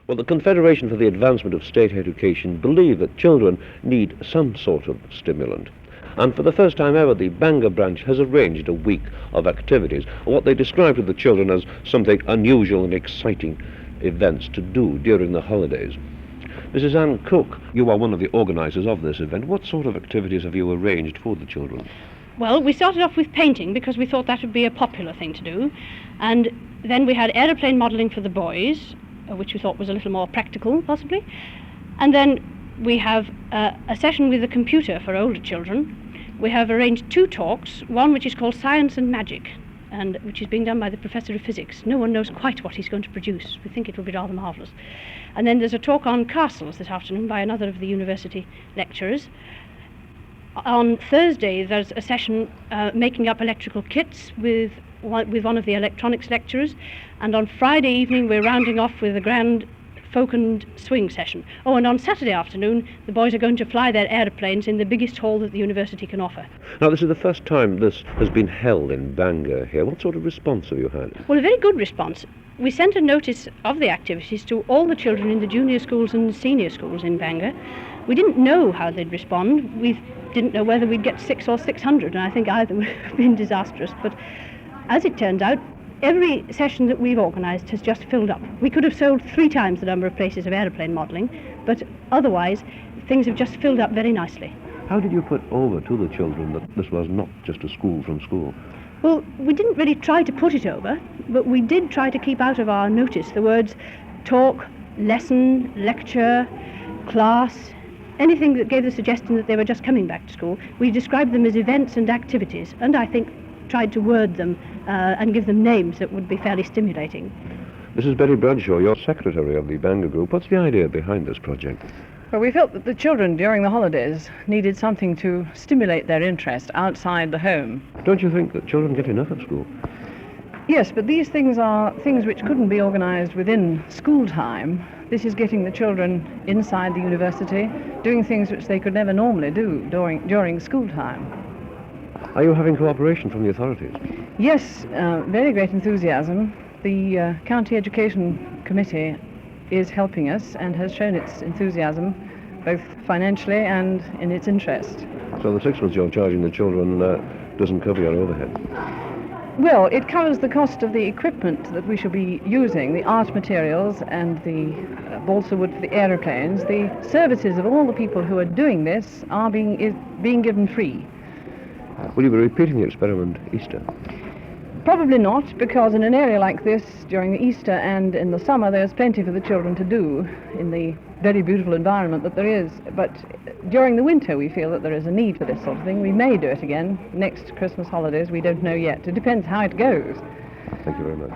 Well, the Confederation for the Advancement of State Education believe that children need some sort of stimulant. And for the first time ever, the Bangor branch has arranged a week of activities, what they describe to the children as something unusual and exciting events to do during the holidays. Mrs. Ann Cook, you are one of the organisers of this event. What sort of activities have you arranged for the children? Well, we started off with painting because we thought that would be a popular thing to do. And then we had aeroplane modelling for the boys, which we thought was a little more practical, possibly. And then we have a session with the computer for older children. We have arranged 2 talks, one which is called Science and Magic, and which is being done by the Professor of Physics. No one knows quite what he's going to produce. We think it will be rather marvellous. And then there's a talk on castles this afternoon by another of the university lecturers. On Thursday, there's a session making up electrical kits with one of the electronics lecturers. And on Friday evening, we're rounding off with a grand folk and swing session. Oh, and on Saturday afternoon, the boys are going to fly their aeroplanes in the biggest hall that the university can offer. Now, this is the first time this has been held in Bangor here. What sort of response have you had? Well, a very good response. We sent a notice of the activities to all the children in the junior schools and senior schools in Bangor. We didn't know how they'd respond. We didn't know whether we'd get 600 or 600, and I think either would have been disastrous. But as it turns out, every session that we've organised has just filled up. We could have sold 3 times the number of places of aeroplane modelling, but otherwise things have just filled up very nicely. How did you put over to the children that this was not just a school from school? Well, we didn't really try to put it over, but we did try to keep out of our notice the words talk, lesson, lecture, class, anything that gave the suggestion that they were just coming back to school. We described them as events and activities, and I think tried to word them and give them names that would be fairly stimulating. Mrs. Betty Bradshaw, you're secretary of the Bangor Group. What's the idea behind this project? Well, we felt that the children during the holidays needed something to stimulate their interest outside the home. Don't you think that children get enough at school? Yes, but these things are things which couldn't be organised within school time. This is getting the children inside the university, doing things which they could never normally do during school time. Are you having cooperation from the authorities? Yes, very great enthusiasm. The County Education Committee is helping us and has shown its enthusiasm both financially and in its interest. So the £6 you're charging the children doesn't cover your overhead? Well, it covers the cost of the equipment that we shall be using, the art materials and the balsa wood for the aeroplanes. The services of all the people who are doing this are being given free. Will you be repeating the experiment Easter? Probably not, because in an area like this, during the Easter and in the summer, there's plenty for the children to do in the very beautiful environment that there is. But during the winter, we feel that there is a need for this sort of thing. We may do it again next Christmas holidays. We don't know yet. It depends how it goes. Thank you very much.